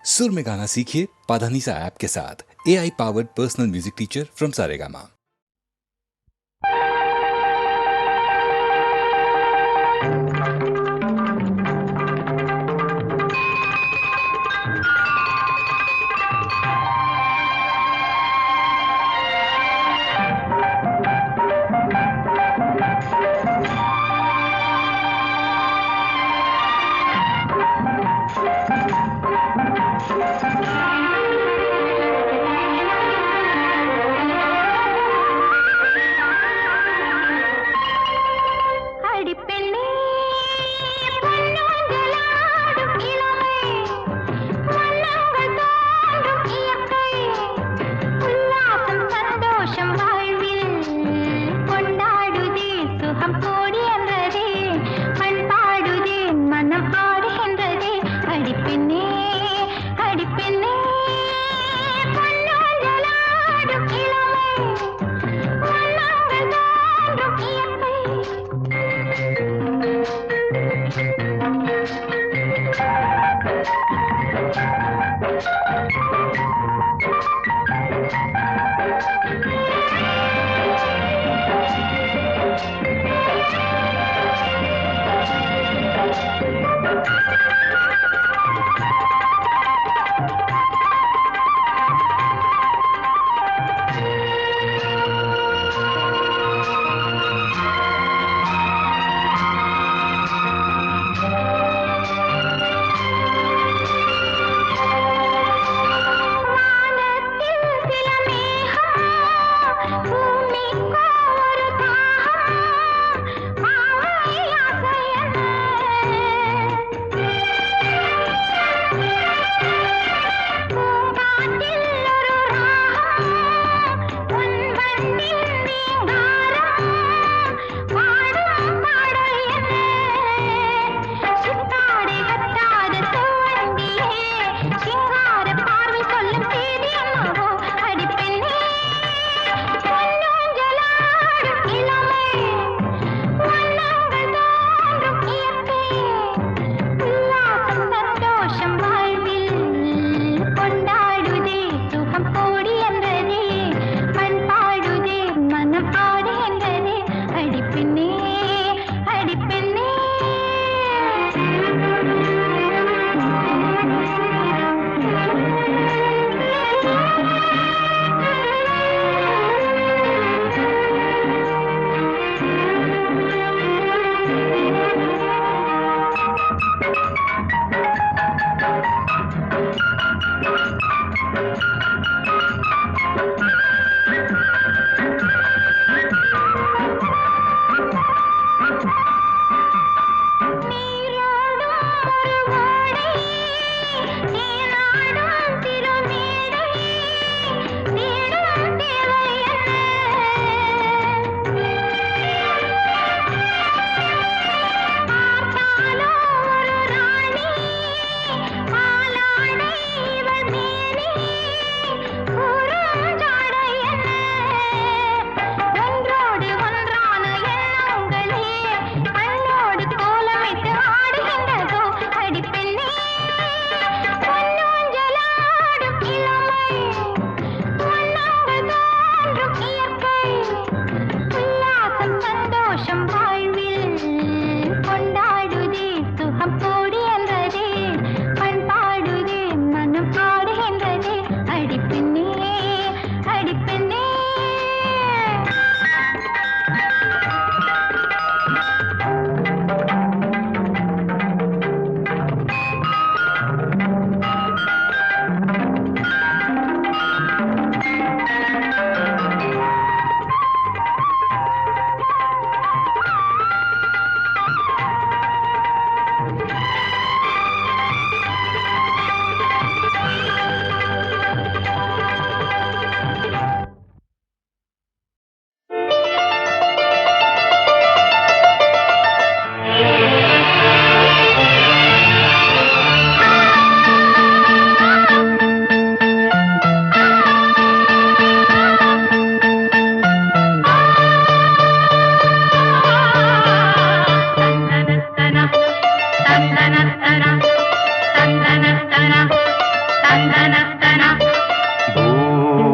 सुर में गाना सीखिए पाधानीसा ऐप के साथ। AI powered personal music teacher from Saregama.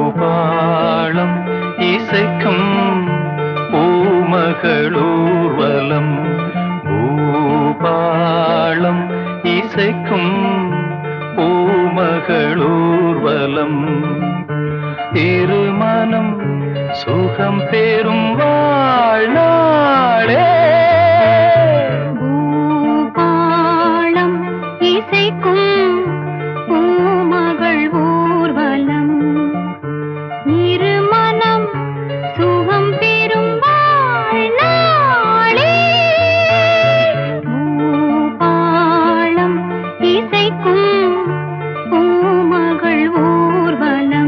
Bhupalam இசைக்கும் பூமகளூர்வலம் பூபாளம் இசைக்கும் பூமகளூர்வலம் திருமணம் சுகம் பெறும் வாழ்நாளே பூபாளம் இசைக்கும் பூமகள் ஊர்வலம் இருமனம் சுகம் பெறும் வாழ்நாளே பூபாளம் இசைக்கும் பூமகள் ஊர்வலம்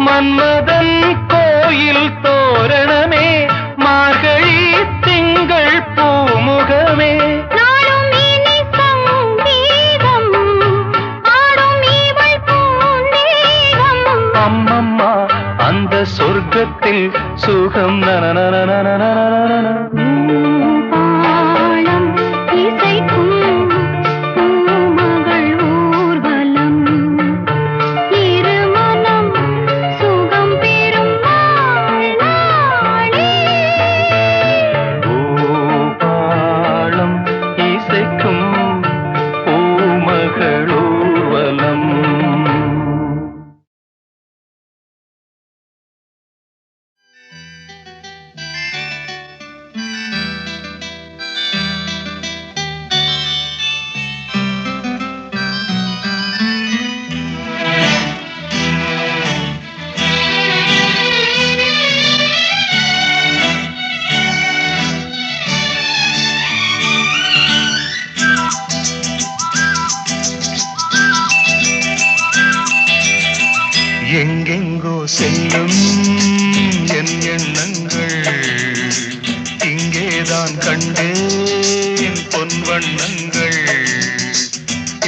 மன்மதன் கோயில் தோரணமே மார்கழி திங்கள் பூமுகமே அம்மம்மா அந்த சொர்க்கத்தில் சுகம் நனநனநனநனநன எங்கெங்கோ செல்லும் என் எண்ணங்கள் இங்கேதான் கண்டேன் பொன் வண்ணங்கள்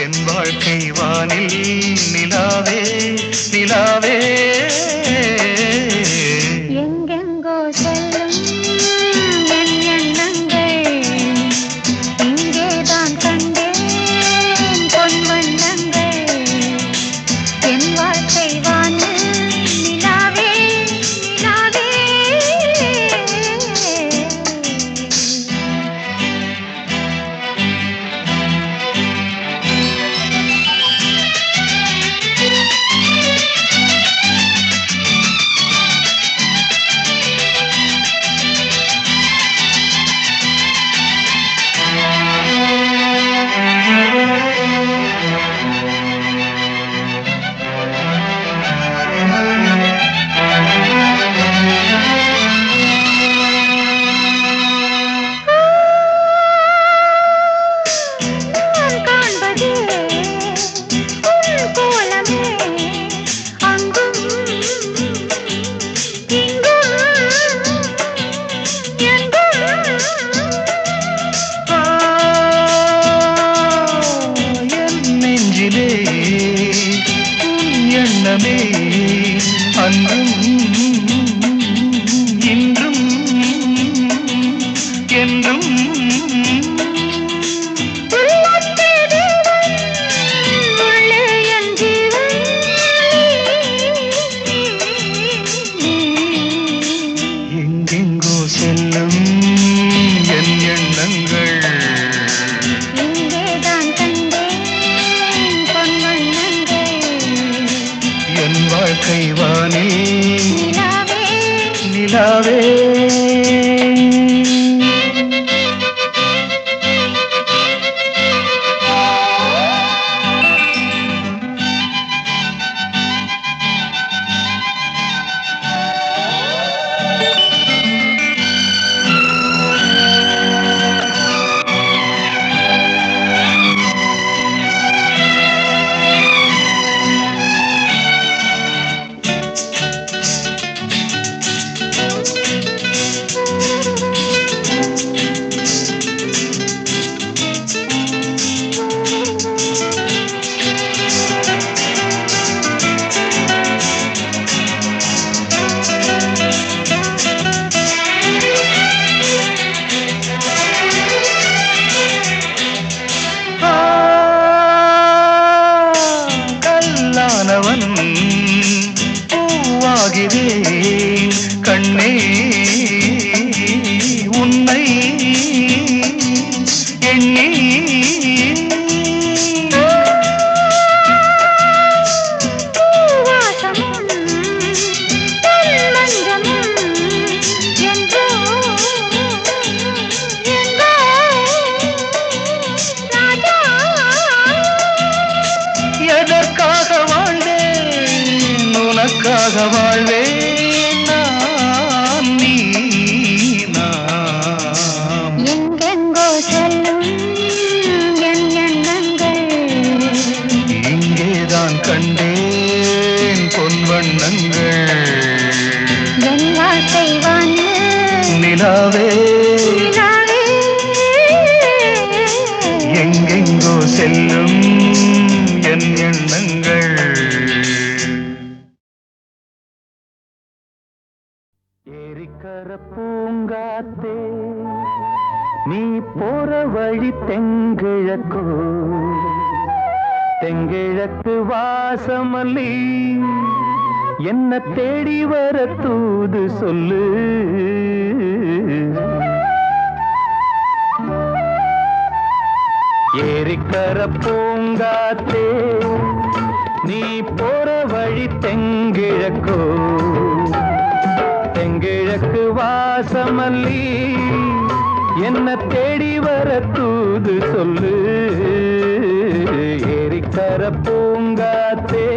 என் வாழ்க்கை வானில் நிலாவே நிலாவே எங்கெங்கோ செல்லும் என் எண்ணங்கள் இங்கேதான் கண்டேன் பொன் வண்ணங்கள் என் வாழ்க்கை வானில் நிலாவே நிலாவே நிலாவே கல்லானவன் பூவாகிறேன் கண்ணே உன்னை எண்ணி எதற்காக வாழ்ந்தேன் உனக்காக வாழ்வேன் நான் நீ நாம் எங்கெங்கோ செல்லும் என் எண்ணங்கள் இங்கேதான் கண்டேன் பொன் வண்ணங்கள் என் ஆசை வான்னு நிலாவே நிலாவே. எங்கெங்கோ செல்லும் என் எண்ணங்கள் ஏரிக்கர பூங்காத்தே நீ போற வழி தெங்கிழக்கோ தெங்கிழக்கு வாசமல்லி என்ன தேடி வர தூது சொல்லு ஏரிக்கர பூங்காத்தே நீ போற வழி தெங்கிழக்கோ தெங்கிழக்கு வாசமல்லி என்ன தேடி வர தூது சொல்லு ஏரிக்கர பூங்காத்தே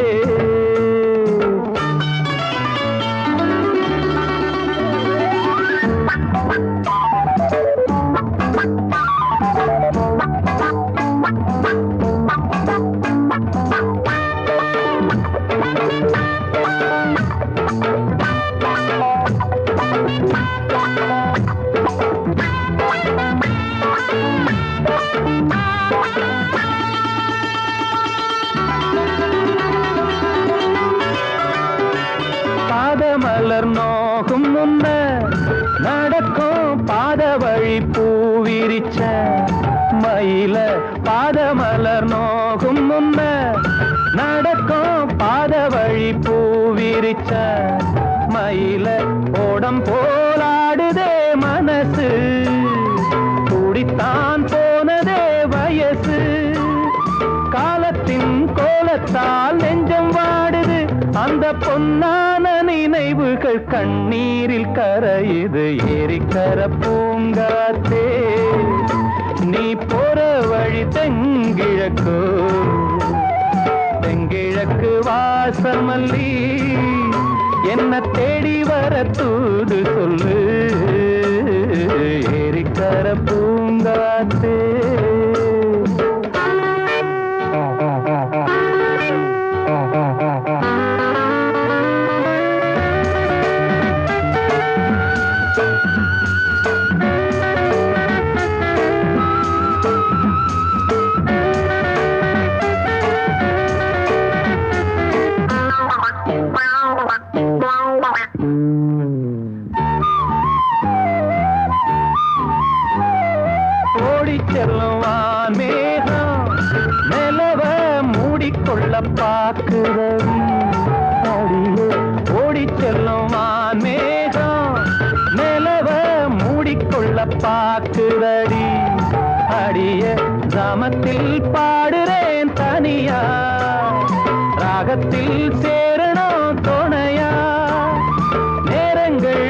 பாதமலர் நோகும் முன்ன நடக்கும் பாத வழி பூவிரிச்ச மயில பாதமலர் நோகும் முன்ன நடக்கும் பாத வழி பூவிரிச்ச மயில ஓடம் போலாடுதே மனசு குடித்தான் போனதே வயசு காலத்தின் கோலத்தால் நெஞ்சம் வாடுது அந்த பொன்னான நினைவுகள் கண்ணீரில் கரையுது ஏரிக்கர பூங்காத்தே நீ போற வழி தெங்கிழக்கு தெங்கிழக்கு வாசமல்லி என்ன தேடி வர தூது சொல்லு ஏரிக்கர பூங்காத்தே செல்லும் வான்மேகம் நிலவ மூடிக்கொள்ள பார்க்கிறவி அடியே ஓடி செல்லும் வான்மேகம் நிலவ மூடிக்கொள்ள பார்க்கிறடி அடிய கிராமத்தில் பாடுறேன் தனியா ராகத்தில் சேரணும் துணையா நேரங்கள்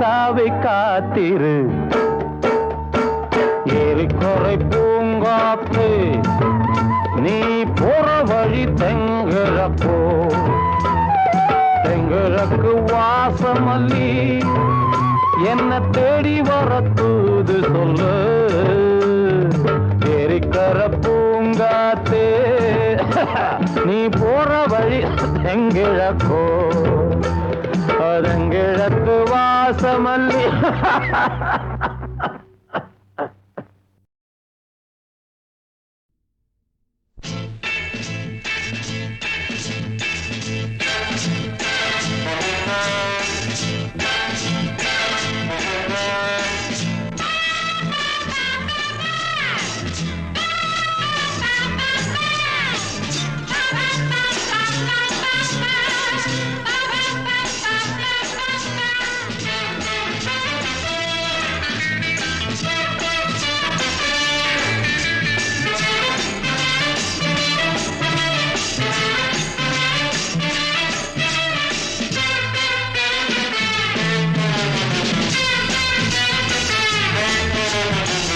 ராசாவை காத்திரு ஏரிக்கரை பூங்காத்து நீ போற வழி தெங்கிழக்கோ தெங்கிழக்கு வாசமல்லி என்ன தேடி வர தூது சொல்லு ஏரிக்கரை பூங்காத்து நீ போற வழி தெங்கிழக்கோ தெங்கிழக்கு வாசமல்லி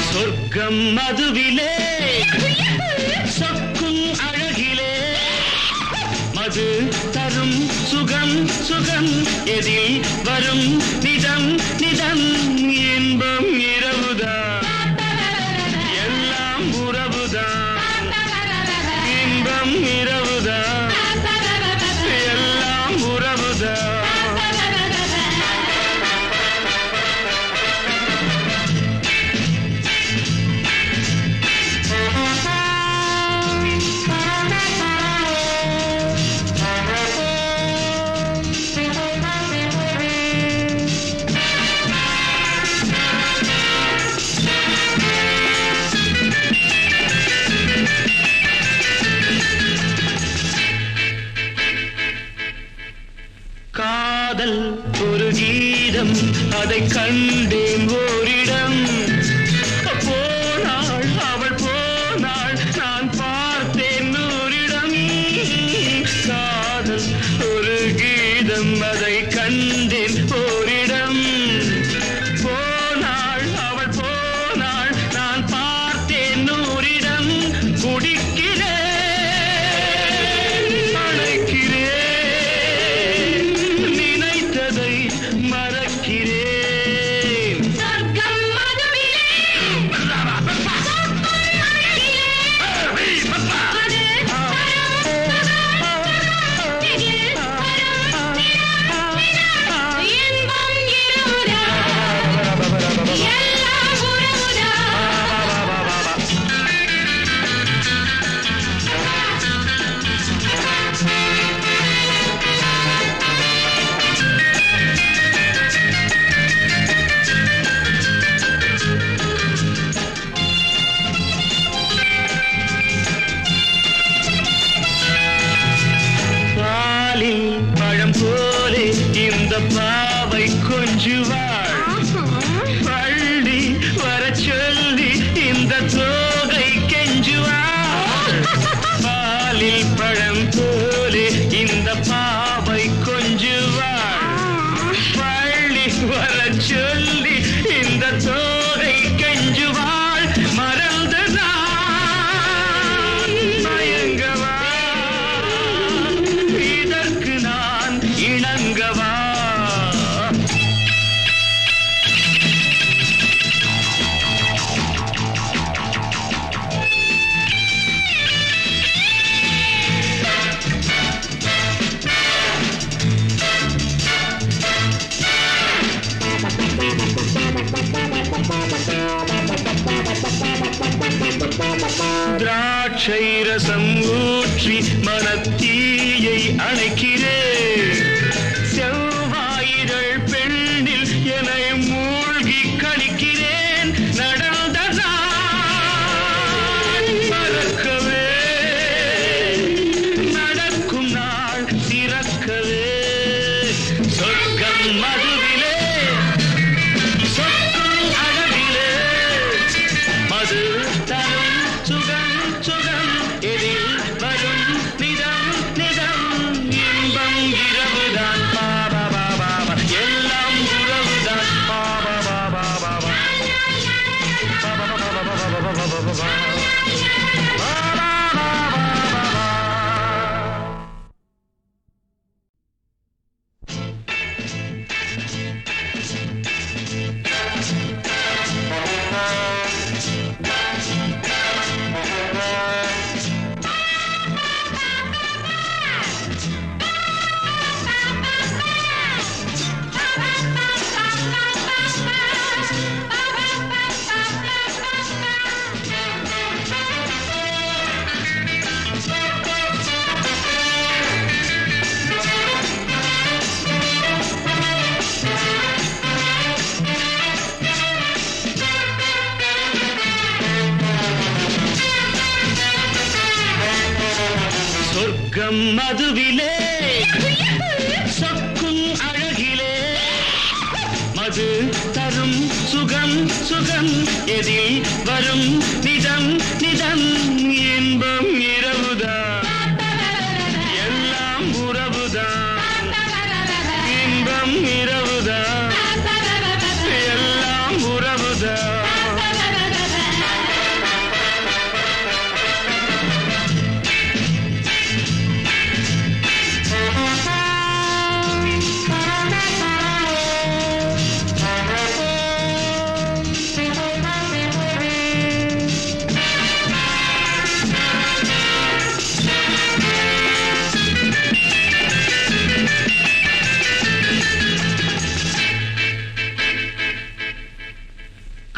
சொர்க்கம் மதுவிலே சொக்கும் அழகிலே மது தரும் சுகம் சுகம் எதில் வரும் நிதம் நிதம் இன்பம் இரவுதான் எல்லாம் உறவுதான் இன்பம் இரவுதான் எல்லாம் உறவுதான் காதல் ஒரு கீதம் அதை கண்டேன் ஓரிடம் போனாள் அவள் போனாள் நான் பார்த்தேன் நூறிடம் காதல் ஒரு கீதம் அதை கண்டேன் ஓரிடம் போனாள் அவள் போனாள் நான் பார்த்தேன் நூறிடம் குடிக்கிறேன் அழைக்கிறேன் பழம் போலே இந்த பாவை கொஞ்சுவாள் பள்ளி வர சொல்லி இந்த தோகை கெஞ்சுவாள் பாலில் பழம் போலே இந்த பாவை கொஞ்சுவாள் பள்ளி வர சொல்லி இந்த தோகை கெஞ்சுவாள் மறந்து மயங்கவா இணங்கவா திராட்சை ரசம் ஊற்றி மனத்தீயை அணைக்கிறேன் செவ்வாயிரள் பெண்ணில் என்னை மூழ்கி கழிக்கிறேன் நடந்ததா மறக்கவே நடக்கும் நாள் திறக்கவே சொர்க்கம் மதுவிலே சொக்கும் அழகிலே மது தரும் சுகம் சுகம் எதில் வரும் நிதம் நிதம் இன்பம் சொர்க்கம் மதுவிலே சொக்கும் அழகிலே மது தரும் சுகம் சுகம் எதில் வரும் நிதம் நிதம் இன்பம் இரவுதான் எல்லாம் உறவுதான் இன்பம் இரவுதான் எல்லாம் உறவுதான்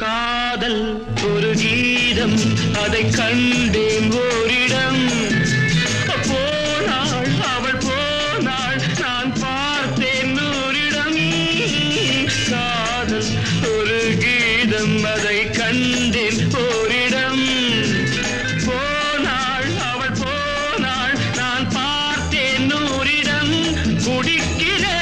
காதல் ஒரு கீதம் அதை கண்டேன் ஓரிடம் போனாள் அவள் போனாள் நான் பார்த்தேன் நூறிடம் காதல் ஒரு கீதம் அதை கண்டேன் ஓரிடம் போனாள் அவள் போனாள் நான் பார்த்தேன் நூறிடம் குடிக்கிறேன்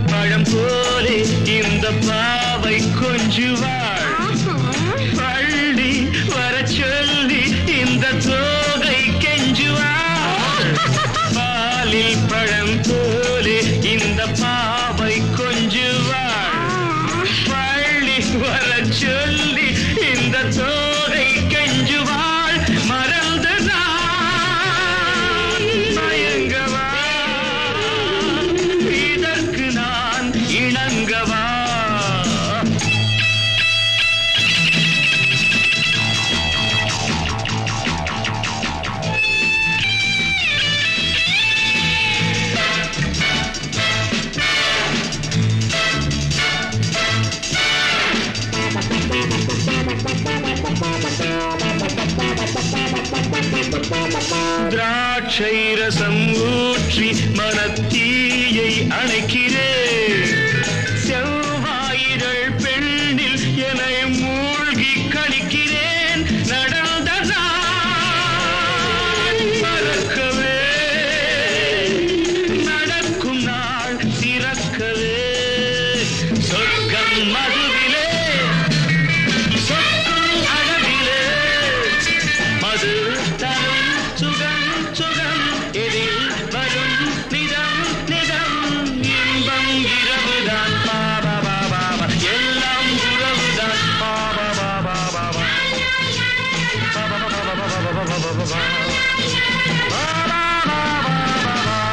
பழம் போலே இந்த பாவை கொஞ்சுவாள் பள்ளி வர சொல்லி இந்த தோகை கெஞ்சுவாள் பாலில் பழம் போலே இந்த பாவை கொஞ்சுவாள் பள்ளி வர சொல்லி இந்த தோகை கெஞ்சுவாள் மறந்து நான் மயங்கவா இணங்கவா திராட்சை ரசம் ஊற்றி மனத்தீயை அணைக்கிறேன் செவ்வாயிரள் பெண்ணில் என்னை மூழ்கி கழிக்கிறேன் நடந்ததான் மறக்கவே நடக்கும் நாள் திறக்கவே சொர்க்கம் மதுவிலே சொக்கும் அழகிலே மது தரும் சுகம் சுகம் எதில் வரும் நிதம் நிதம் இன்பம் இரவுதான் பாபா பாபா எல்லாம் உறவுதான் பாபா பாபா பாபா பாபா பாபா பாபா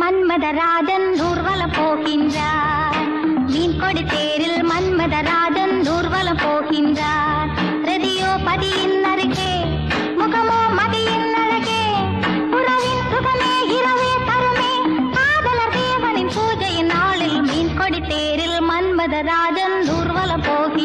மன்மதராஜன் ஊர்வலம் போகின்றார். மீன் கொடி தேரில் மன்மதராஜன் ஊர்வலம் போகின்றார். ரதியோ பதியின் அருகே, முகமோ மதியின் அழகே, உறவின் சுகமே இரவே தருமே, காதலர் தேவனின் பூஜையின் நாளில் மீன் கொடி தேரில் மன்மதராஜன் ஊர்வலம் போகின்றார்.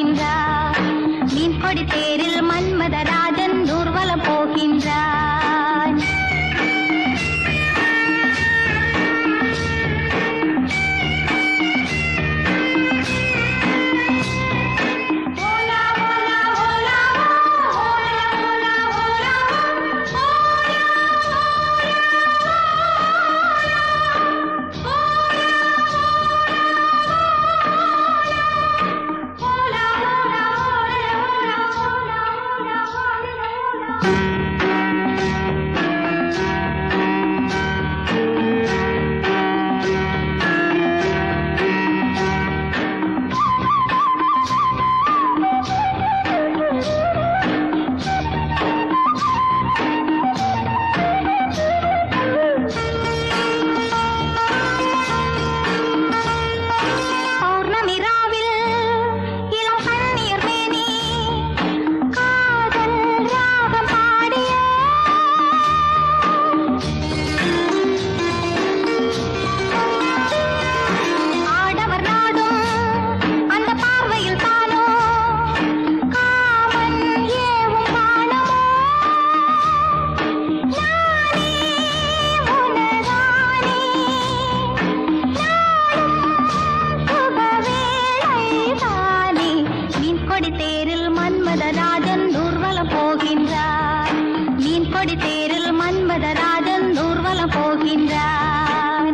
கொடி தேரில் மன்மதராஜன் ஊர்வலம் போகின்றார். மீன் கொடி தேரில் மன்மதராஜன் ஊர்வலம் போகின்றார்.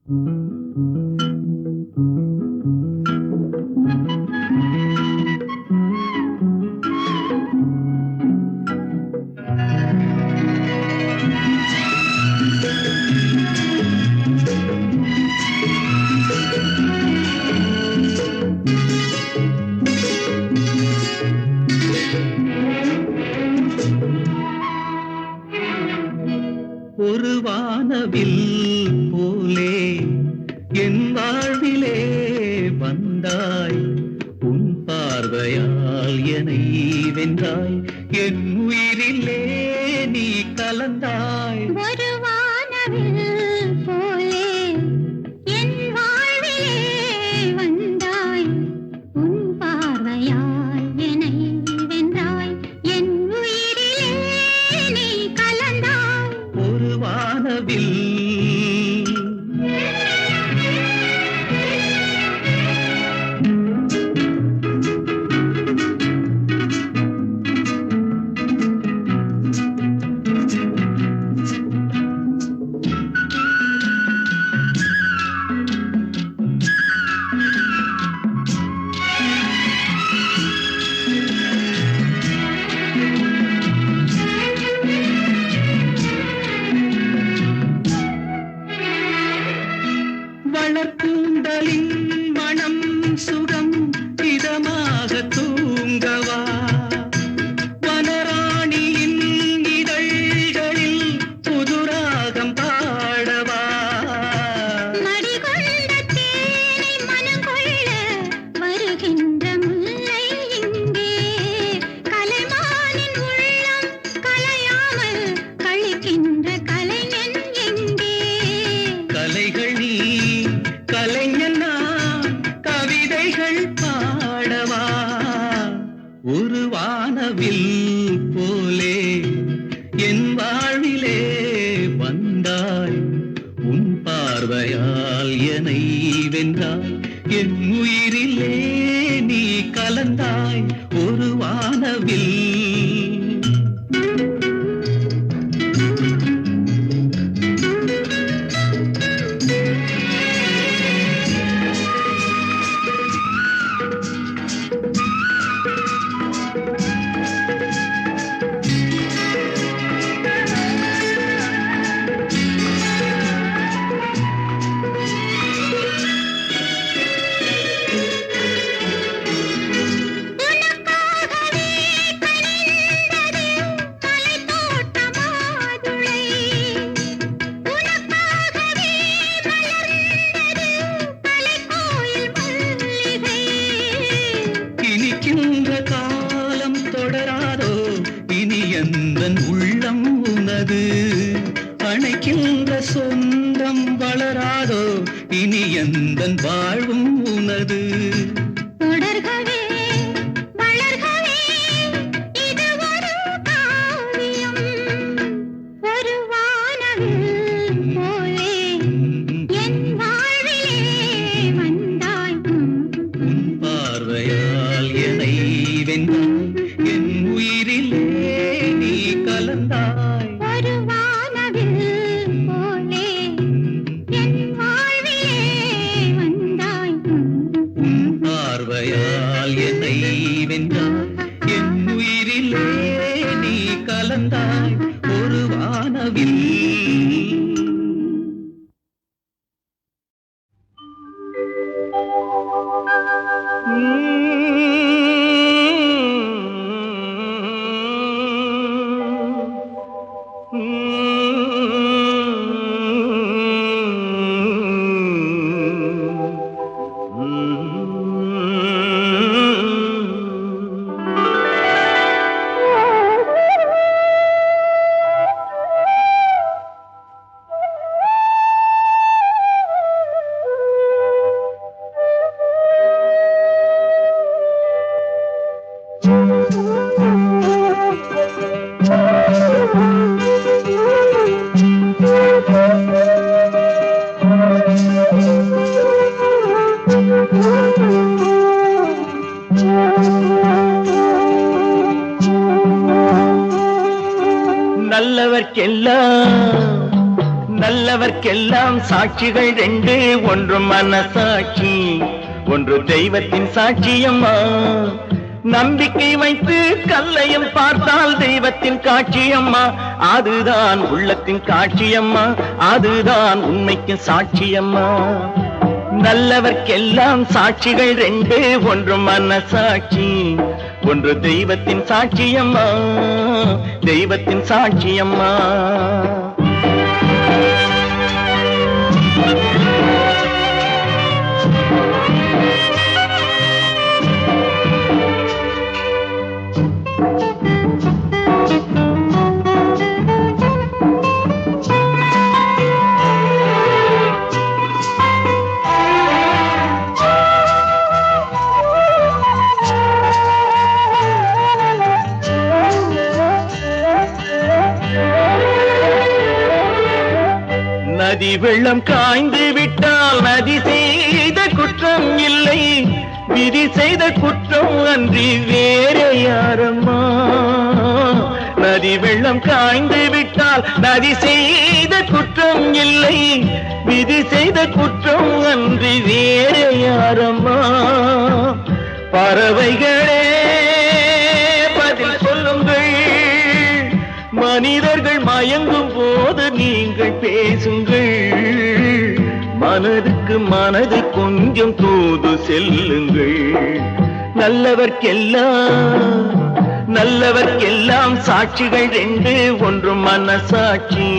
ஒரு வானவில் போலே என் வாழ்விலே வந்தாய், உன் பார்வையால் என்னை வென்றாய், என் உயிரிலே நீ கலந்தாய். ஒரு வானவில் போலே என் வாழ்விலே வந்தாய், உன் பார்வையால் என்னை வென்றாய், என் உயிரிலே நீ கலந்தாய். ஒரு வானவில் வளர்க்கூந்தலின் மனம் சுகம் இதமாக தூங்கவா, வனராணியின் இதழ்களில் புதுராகம் பாடவா. மடிகொண்ட தேனை மனம் கொள்ள வருகின்ற முல்லை இங்கே, கலைமானின் உள்ளம் கலையாமல் கழிக்கின்ற கலைஞன் எங்கே? கலைகள் நீ கலைஞன் நான், கவிதைகள் பாடவா. ஒரு வானவில் போலே என் வாழ்விலே வந்தாய், உன் பார்வையால் என்னை வென்றாய், என் உயிரிலே நீ கலந்தாய். ஒரு வானவில் உனக்காகவே கனிந்தது கலைத்தோட்ட மாதுளை, உனக்காகவே மலர்ந்தது கலைக்கோயில் மல்லிகை. இனிக்கின்ற காலம் தொடராதோ, இனி எந்தன் உள்ளம் உனது, அணைக்கின்ற சொந்தம் வளராதோ, இனி எந்தன் வாழ்வும் உனது. தொடர்கவே வளர்கவே இது ஒரு காவியம், ஒரு வானவில் போலே என் வாழ்விலே வந்தாய், உன் பார்வையால் என்னை வென்றாய், என் உயிரிலே நீ கலந்தாய். ஒரு வானவில் போலே என் வாழ்விலே வந்தாய், உன் பார்வையால் என்னை வென்றாய், என் உயிரிலே நீ கலந்தாய். ஒரு வானவில் நல்லவர்க்கெல்லாம் நல்ல நல்லவர்க்கெல்லாம் சாட்சிகள் ரெண்டு, ஒன்று மனசாட்சி, ஒன்று தெய்வத்தின் சாட்சியம்மா. நம்பிக்கை வைத்து கல்லையும் பார்த்தால் தெய்வத்தின் காட்சியம்மா, அதுதான் உள்ளத்தின் காட்சியம்மா, அதுதான் உண்மைக்கு சாட்சியம்மா. நல்லவர்க்கெல்லாம் சாட்சிகள் ரெண்டு, ஒன்று மனசாட்சி, ஒன்று தெய்வத்தின் சாட்சியம்மா, தெய்வத்தின் சாட்சியம்மா. நதி வெள்ளம் காய்ந்து விட்டால் நதி செய்த குற்றம் இல்லை, விதி செய்த குற்றம் அன்றி வேறு யாரம்மா. நதி வெள்ளம் காய்ந்து விட்டால் நதி செய்த குற்றம் இல்லை, விதி செய்த குற்றம் அன்றி வேறு யாரம்மா. பறவைகளே பதில் சொல்லுங்கள், மனிதர்கள் மயங்கும் போது நீங்கள் பேசுங்கள், மனதுக்கு மனது கொஞ்சம் தூது செல்லுங்கள். நல்லவர்க்கெல்லாம் சாட்சிகள் ரெண்டு, ஒன்று மனசாட்சி,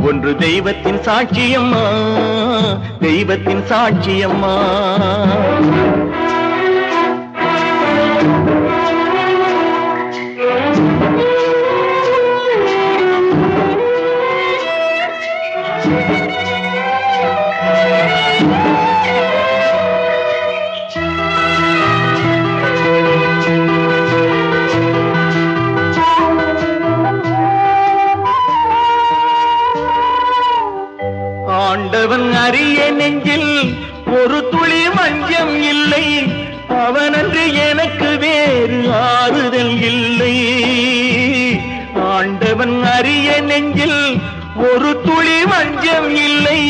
ஒன்று தெய்வத்தின் சாட்சியம்மா, தெய்வத்தின் சாட்சியம்மா. ஆண்டவன் அறிய நெஞ்சில் ஒரு துளி வஞ்சம் இல்லை, அவனன்று எனக்கு வேறு ஆறுதல் இல்லை. ஆண்டவன் அறிய நெஞ்சில் ஒரு துளி வஞ்சம் இல்லை,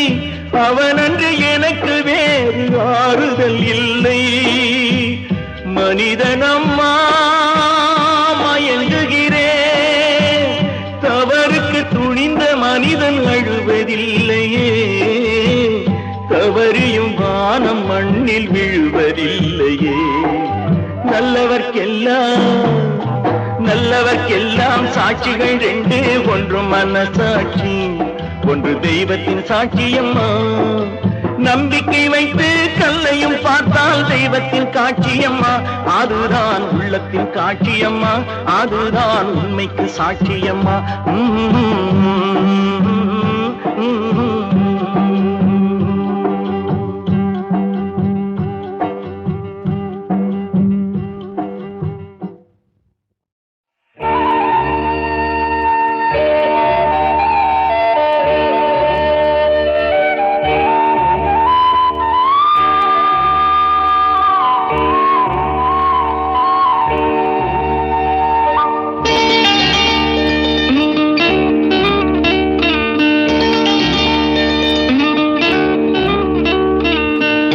அவனன்று எனக்கு வேறு ஆறுதல் இல்லை. மனிதனம்மா மயங்குகிறேன், தவறுக்கு துணிந்த மனிதன் அழுவதில்லையே, தவறியும் வானம் மண்ணில் விழுவதில்லையே. நல்லவர்க்கெல்லாம் சாட்சிகள் ரெண்டு, ஒன்று மனசாட்சி, ஒன்று தெய்வத்தின் சாட்சியம்மா. நம்பிக்கை வைத்து கல்லையும் பார்த்தால் தெய்வத்தின் காட்சியம்மா, அதுதான் உள்ளத்தின் காட்சியம்மா, அதுதான் உண்மைக்கு சாட்சியம்மா.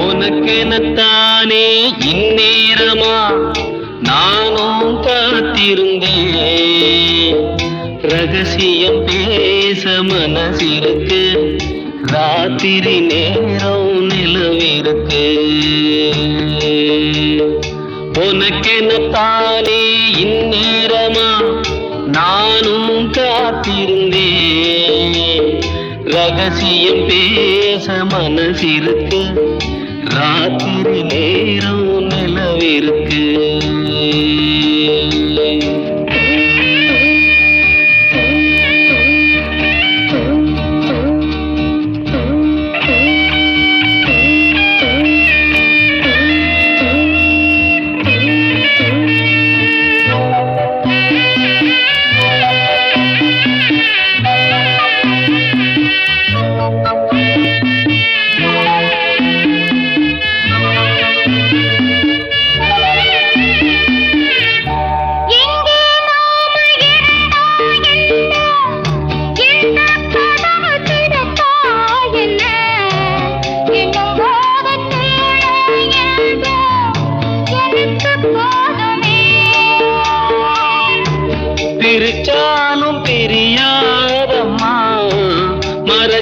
உனக்கெனத்தானே இந்நேரமா நானும் காத்திருந்தேன், ரகசியம் பேச மனசிருக்கு, ராத்திரி நேரம் நிலவிருக்கு. உனக்கெனத்தானே இந்நேரமா நானும் காத்திருந்தேன், ரகசியம் பேச மனசிருக்கு, ராத்திரி நேரம் நிலவிருக்கு.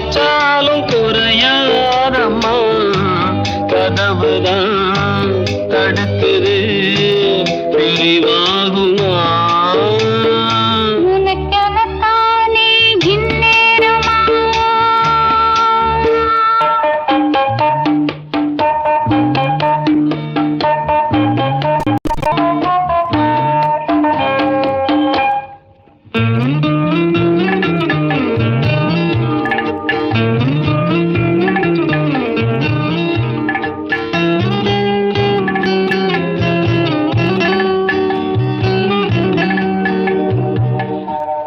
அடிச்சாலும் குறையாதம்மா, கதவுதான் தடுக்குது பிரிவாகுமா? உனக்கெனத்தானே இந்நேரமா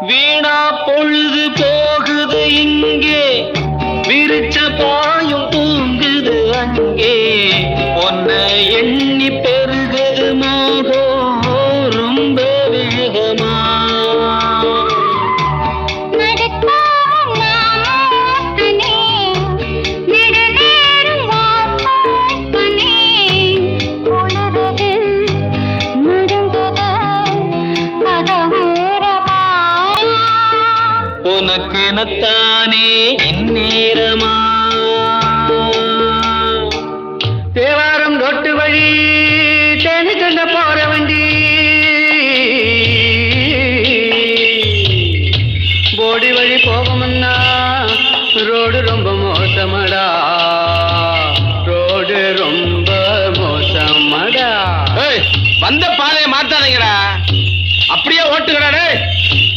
வீணா பொழுது போகுது இங்கே, விரிச்ச பாயும் தூங்குது அங்கே, உன்னை எண்ணி பெருகுது மோகம் ரொம்ப வேகமா. நடக்காம நானே நெடுநேரம் வாசப்பனே உணர்வது நடுங்குது கதவோரமா. உனக்கெனத்தானே இந்நேரமா? தேவாரம் ரொட்டு வழி தேனி கண்ட போற வண்டி, போடி வழி போகும்னா ரோடு ரொம்ப மோசமடா, ரோடு ரொம்ப மோசமடா. வந்த பாதையை மாத்தாதீங்கடா, அப்படியே ஓட்டுங்கடா. டேய்,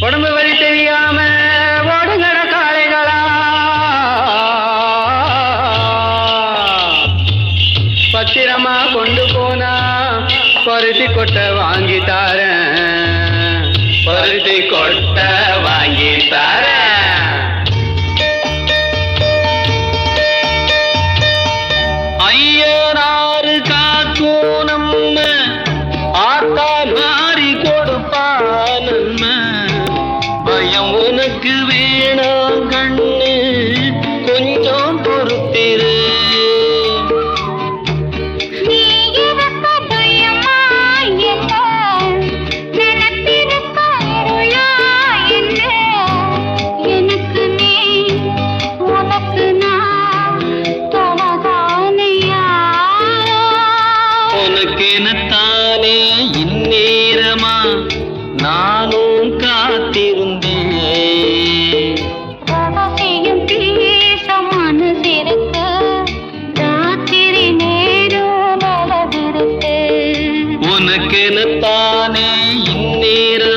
உடம்பு வலி தெரியாம ஓடுங்கட காளைகளா, பத்திரமா கொண்டு போனா பருத்தி கொட்டை வாங்கி தாரேன், பருத்தி கொட்டை வாங்கி தாரேன். ஐயனாறு காக்கும் நம்ம ஆத்தா மாறி கொடுப்பா நம்ம, பயம் உனக்கு வேணாம் கண்ணு, கொஞ்சம் பொறுத்திரு. நீ இருக்க பயமா என்ன, நினைத்திருக்க அருளா என்ன, எனக்கு நீ உனக்கு நான் தொலைதானையா. உனக்கெனத்தானே இந்நேரமா நானும் காத்திருந்தேன். ரகசியம் பேச மனசிருக்கு, ராத்திரி நேரம் நலவிருக்கு. உனக்கெனத்தானே இந்நேரம்